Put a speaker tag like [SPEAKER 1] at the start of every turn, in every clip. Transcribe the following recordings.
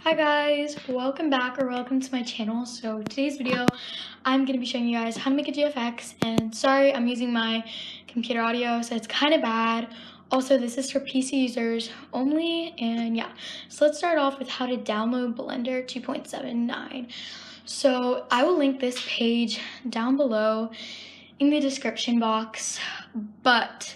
[SPEAKER 1] Hi guys, welcome back or welcome to my channel. So today's video, I'm going to be showing you guys how to make a GFX, and sorry, I'm using my computer audio, so it's kind of bad. Also, this is for PC users only, and yeah. So let's start off with how to download Blender 2.79. So I will link this page down below in the description box, but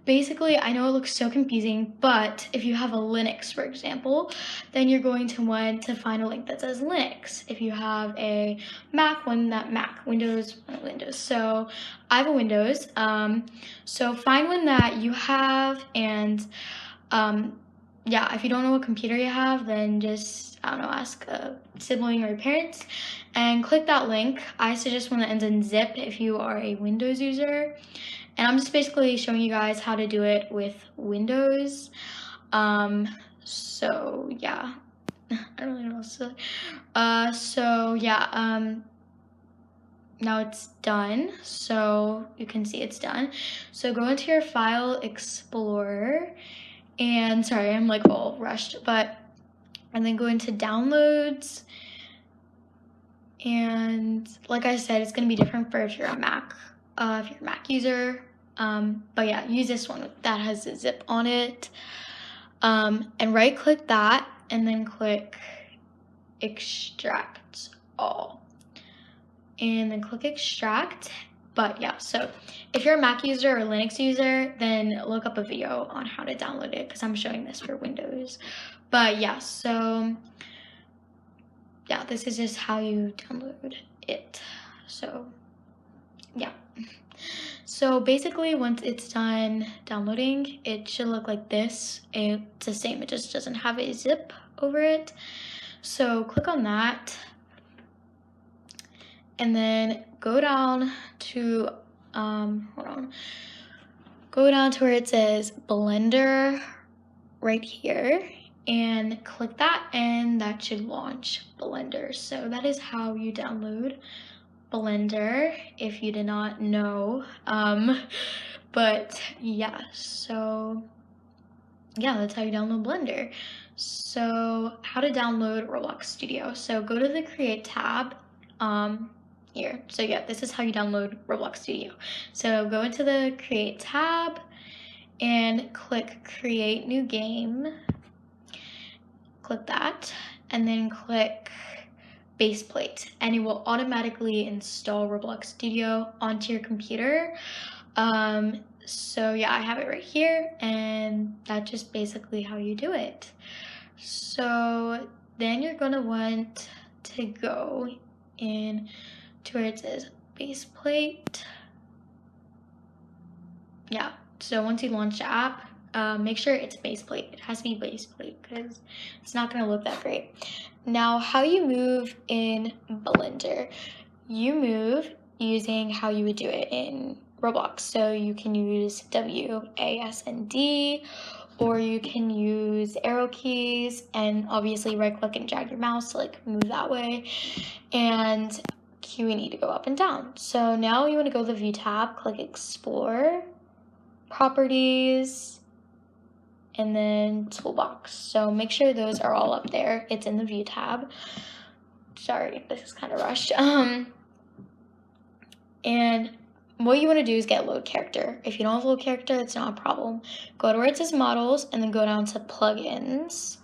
[SPEAKER 1] basically, I know it looks so confusing, but if you have a Linux, for example, then you're going to want to find a link that says Linux. If you have a Mac, Windows. So I have a Windows. So find one that you have, and yeah, if you don't know what computer you have, then just, I don't know, ask a sibling or your parents and click that link. I suggest one that ends in zip if you are a Windows user. And I'm just basically showing you guys how to do it with Windows. So yeah, I don't really know what else to say. So yeah, now it's done. So you can see it's done. So go into your File Explorer, and sorry, I'm like all rushed, and then go into Downloads. And like I said, it's gonna be different for if you're a Mac, if you're a Mac user. But yeah, use this one that has a zip on it. And right click that and then click extract all. And then click extract. But yeah, so if you're a Mac user or Linux user, then look up a video on how to download it because I'm showing this for Windows. But yeah, so yeah, this is just how you download it. So yeah. So basically, once it's done downloading, it should look like this. It's the same, it just doesn't have a zip over it. So click on that, and then go down to, go down to where it says Blender right here, and click that, and that should launch Blender. So that is how you download Blender, if you did not know. But yeah, so yeah, that's how you download Blender. So how to download Roblox Studio. So go to the Create tab here. So yeah, this is how you download Roblox Studio. So go into the Create tab and click Create New Game. Click that, and then click Base Plate, and it will automatically install Roblox Studio onto your computer. So yeah, I have it right here, and that's just basically how you do it. So then you're gonna want to go in to where it says Base Plate. Yeah, so once you launch the app, make sure it's Base Plate. It has to be Base Plate because it's not gonna look that great. Now, how you move in Blender. You move using how you would do it in Roblox. So you can use WASD, or you can use arrow keys, and obviously right click and drag your mouse to like move that way. And Q and E to go up and down. So now you want to go to the View tab, click Explore, Properties, and then Toolbox. So make sure those are all up there. It's in the View tab. Sorry, this is kind of rushed. And what you want to do is get load character. If you don't have load character, it's not a problem. Go to where it says models, and then go down to plugins.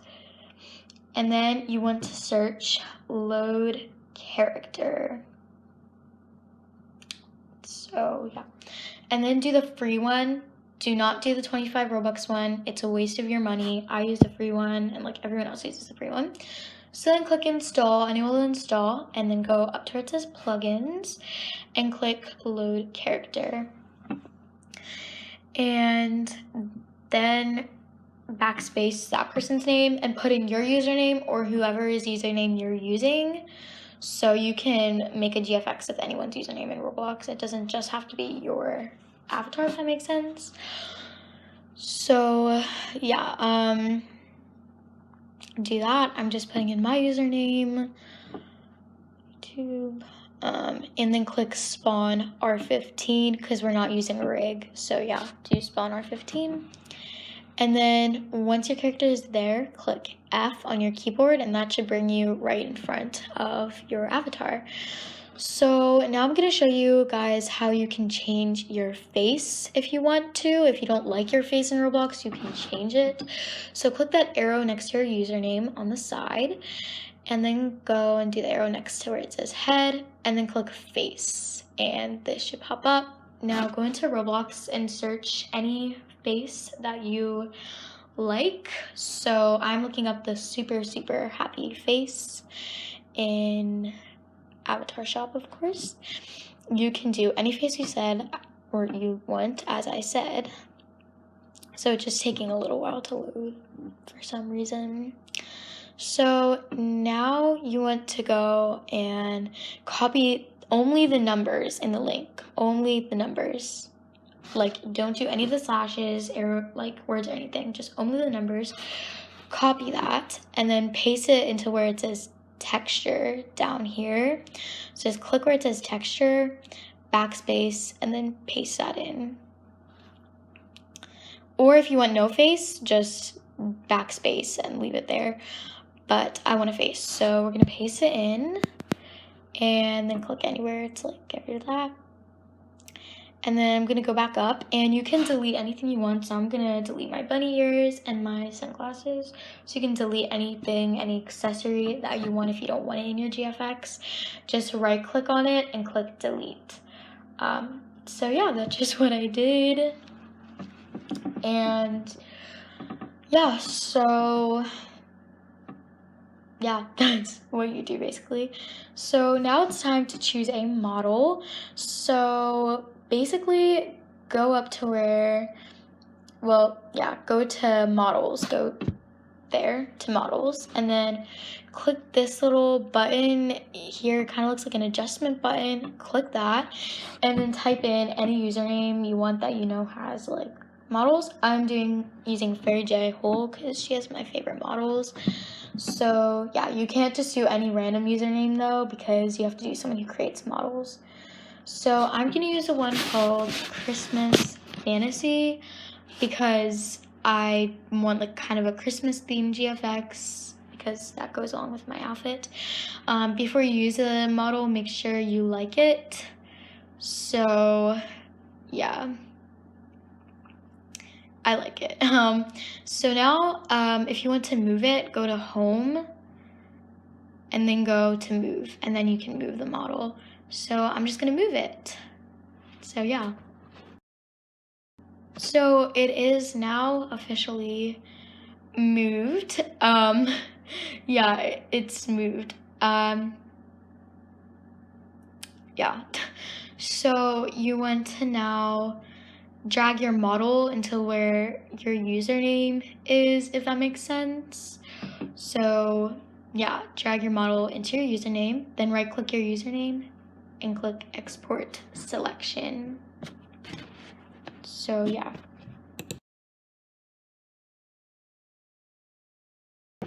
[SPEAKER 1] And then you want to search load character. So yeah. And then do the free one. Do not do the 25 Robux one. It's a waste of your money. I use the free one, and like everyone else uses the free one. So then click install, and it will install, and then go up to where it says plugins and click load character. And then backspace that person's name and put in your username or whoever's username you're using. So you can make a GFX with anyone's username in Roblox. It doesn't just have to be your avatar, if that makes sense. So yeah, do that. I'm just putting in my username, YouTube, and then click spawn R15 because we're not using a rig. So yeah, do spawn R15, And then once your character is there, click F on your keyboard, and that should bring you right in front of your avatar. So now I'm going to show you guys how you can change your face if you want to. If you don't like your face in Roblox, you can change it. So click that arrow next to your username on the side, and then go and do the arrow next to where it says head, and then click face, and this should pop up. Now go into Roblox and search any face that you like. So I'm looking up the super happy face in Avatar Shop, of course. You can do any face you said or you want, as I said. So it's just taking a little while to load for some reason. So now you want to go and copy only the numbers in the link, only the numbers. Like, don't do any of the slashes, arrow, like words or anything, just only the numbers. Copy that and then paste it into where it says texture down here. So just click where it says texture, backspace, and then paste that in. Or if you want no face, just backspace and leave it there. But I want a face, so we're gonna paste it in and then click anywhere to like get rid of that. And then I'm gonna go back up, and you can delete anything you want. So I'm gonna delete my bunny ears and my sunglasses. So you can delete anything, any accessory that you want if you don't want it in your GFX. Just right click on it and click delete. So yeah, that's just what I did. And yeah, so yeah, that's what you do basically. So now it's time to choose a model. So basically go up to where, well, yeah, go to models, go there to models, and then click this little button here. It kind of looks like an adjustment button. Click that and then type in any username you want that you know has like models. I'm using Fairy J Hole because she has my favorite models. So yeah, you can't just do any random username though, because you have to do someone who creates models. So I'm gonna use the one called Christmas Fantasy because I want like kind of a Christmas themed GFX because that goes along with my outfit. Before you use a model, make sure you like it. So yeah, I like it. So now if you want to move it, go to home and then go to move, and then you can move the model. So I'm just gonna move it. So yeah. So it is now officially moved. Yeah, it's moved. Yeah. So you want to now drag your model into where your username is, if that makes sense. So yeah, drag your model into your username, then right click your username and click export selection. So yeah.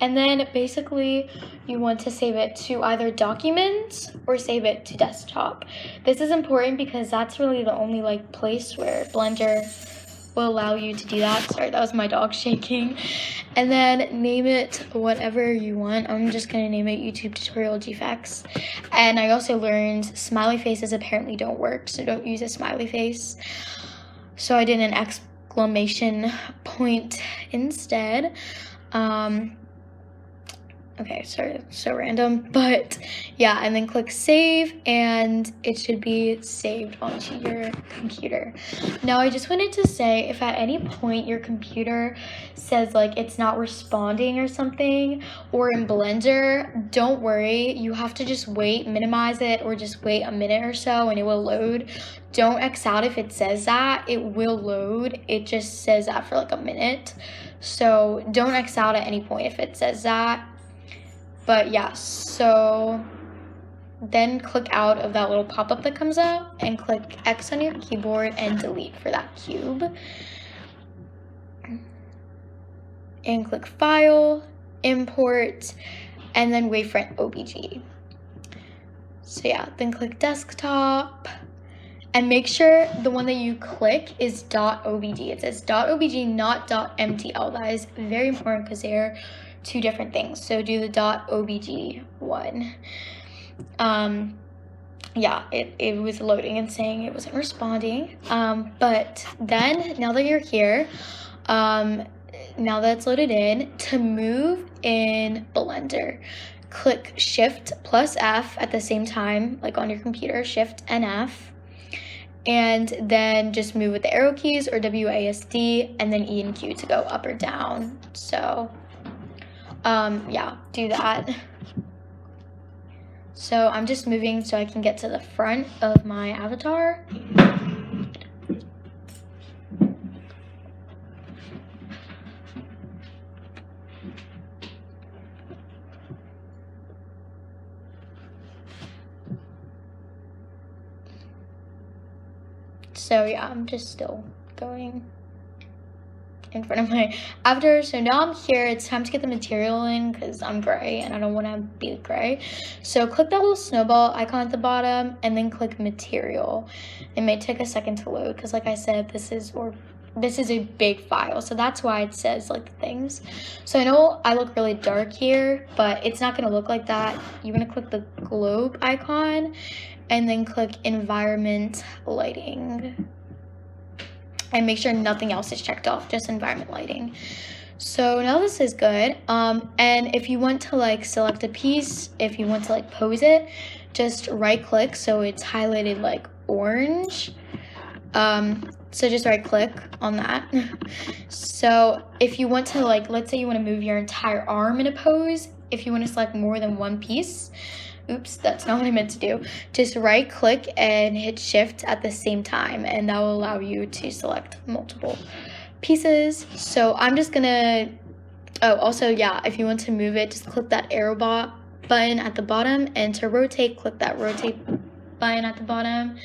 [SPEAKER 1] And then basically you want to save it to either documents or save it to desktop. This is important because that's really the only like place where Blender will allow you to do that. Sorry, that was my dog shaking. And then name it whatever you want. I'm just gonna name it YouTube Tutorial GFX. And I also learned smiley faces apparently don't work, so don't use a smiley face. So I did an exclamation point instead. Okay, sorry, so random, but yeah, and then click save, and it should be saved onto your computer. Now, I just wanted to say, if at any point your computer says like it's not responding or something, or in Blender, don't worry, you have to just wait, minimize it, or just wait a minute or so and it will load. Don't X out if it says that, it will load, it just says that for like a minute. So don't X out at any point if it says that. But yeah, so then click out of that little pop-up that comes up and click X on your keyboard and delete for that cube. And click File, Import, and then wait for an OBJ. So yeah, then click Desktop, And make sure the one that you click is .obg. It says .obg, not .mtl. That is very important because they're two different things. So do the .obg one. Yeah, it was loading and saying it wasn't responding. But then now that you're here, now that it's loaded in, to move in Blender, click Shift plus F at the same time, like on your computer, Shift and F, and then just move with the arrow keys or WASD, and then E and Q to go up or down. So yeah, do that. So I'm just moving so I can get to the front of my avatar. So yeah, I'm just still going in front of my avatar. So now I'm here. It's time to get the material in because I'm gray and I don't want to be gray. So click that little snowball icon at the bottom and then click material. It may take a second to load because, like I said, this is a big file, so that's why it says like the things. So I know I look really dark here, but it's not going to look like that. You're going to click the globe icon and then click environment lighting, and make sure nothing else is checked off, just environment lighting. So now this is good. And if you want to like select a piece, if you want to like pose it, just right click so it's highlighted like orange. So just right click on that. So if you want to like, let's say you want to move your entire arm in a pose, if you want to select more than one piece, oops, that's not what I meant to do. Just right click and hit shift at the same time, and that will allow you to select multiple pieces. So I'm just gonna, oh, also, yeah, if you want to move it, just click that arrow button at the bottom, and to rotate, click that rotate button at the bottom.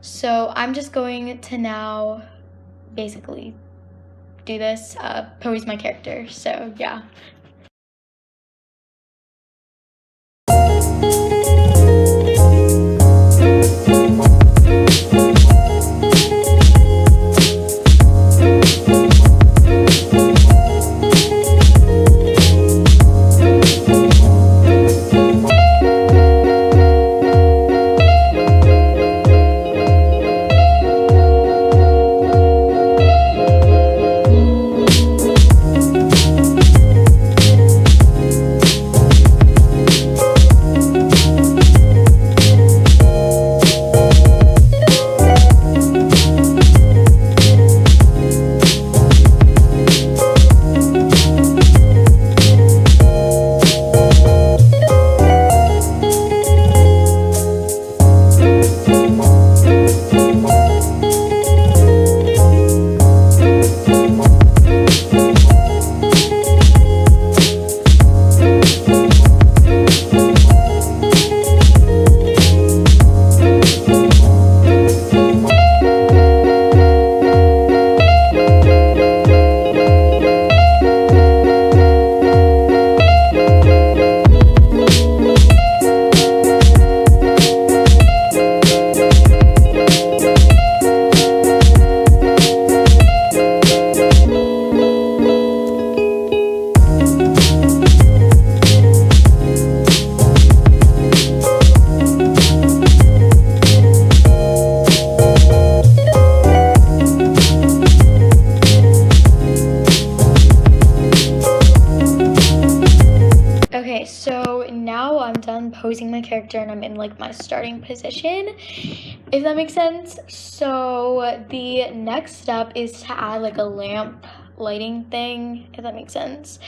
[SPEAKER 1] So I'm just going to now basically do this, pose my character. So yeah. Okay, so now I'm done posing my character and I'm in like my starting position, if that makes sense. So the next step is to add like a lamp lighting thing, if that makes sense.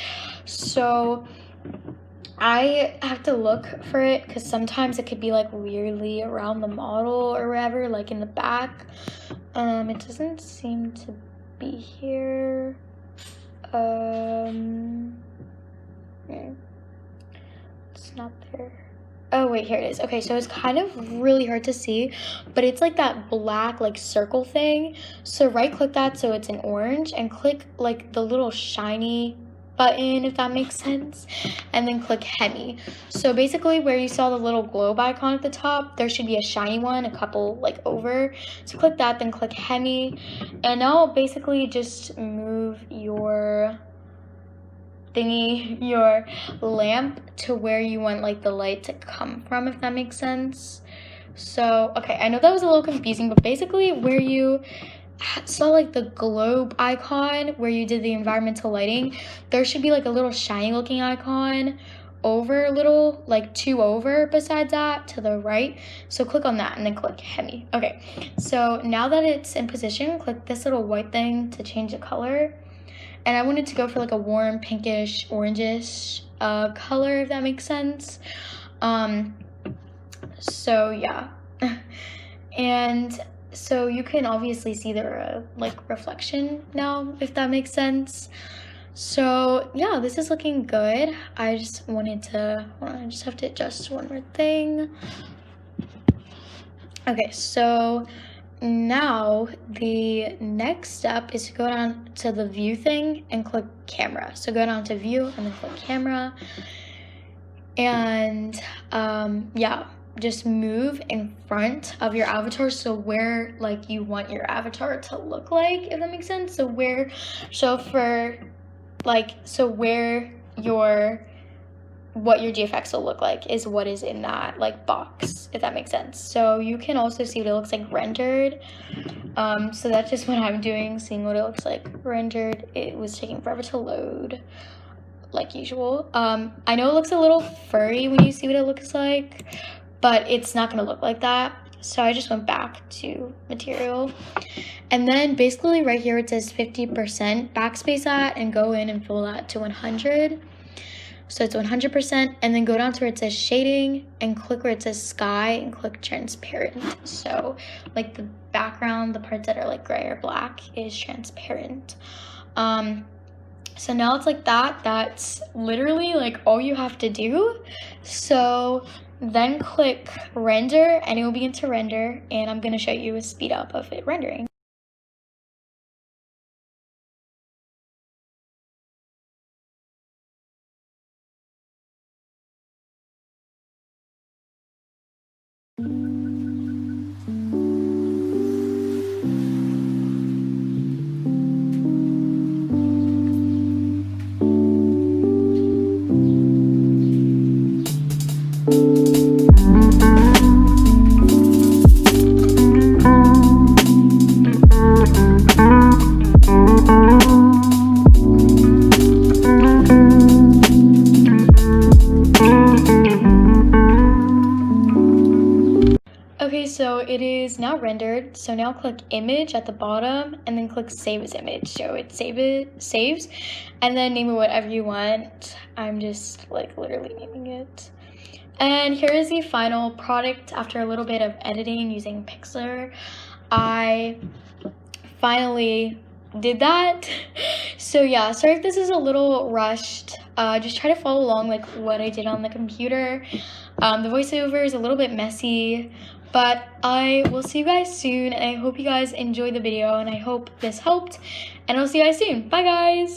[SPEAKER 1] So I have to look for it because sometimes it could be like weirdly around the model or wherever, like in the back. It doesn't seem to be here. It's not there. Oh wait, here it is. Okay, so it's kind of really hard to see, but it's like that black like circle thing. So right click that so it's in orange and click like the little shiny button, if that makes sense, and then click Hemi. So basically where you saw the little globe icon at the top, there should be a shiny one, a couple like over. So click that, then click Hemi, and now basically just move your thingy, your lamp, to where you want like the light to come from, if that makes sense. So okay, I know that was a little confusing, but basically where you saw like the globe icon where you did the environmental lighting, there should be like a little shiny looking icon over a little, like 2 over besides that to the right. So click on that and then click Hemi. Okay, so now that it's in position, click this little white thing to change the color. And I wanted to go for like a warm pinkish orangish color, if that makes sense. So yeah. And so you can obviously see the like reflection now, if that makes sense. So yeah, this is looking good. I just wanted to, I just have to adjust one more thing. Okay, so now the next step is to go down to the view thing and click camera. So go down to view and then click camera. And yeah, just move in front of your avatar, so where like you want your avatar to look like, if that makes sense. So where, so for like, so where your, what your GFX will look like is what is in that like box, if that makes sense. So you can also see what it looks like rendered. So that's just what I'm doing, seeing what it looks like rendered. It was taking forever to load, like usual. I know it looks a little furry when you see what it looks like, but it's not gonna look like that. So I just went back to material. And then basically right here it says 50% backspace that, and go in and fill that to 100. So it's 100%, and then go down to where it says shading and click where it says sky and click transparent. So like the background, the parts that are like gray or black, is transparent. So now it's like that. That's literally like all you have to do. So then click render and it will begin to render, and I'm going to show you a speed up of it rendering. Okay, so it is now rendered. So now click image at the bottom and then click save as image. So it saves, and then name it whatever you want. I'm just like literally naming it. And here is the final product after a little bit of editing using Pixlr. I finally did that. So yeah, sorry if this is a little rushed. Just try to follow along like what I did on the computer. The voiceover is a little bit messy, but I will see you guys soon, and I hope you guys enjoyed the video, and I hope this helped, and I'll see you guys soon. Bye guys!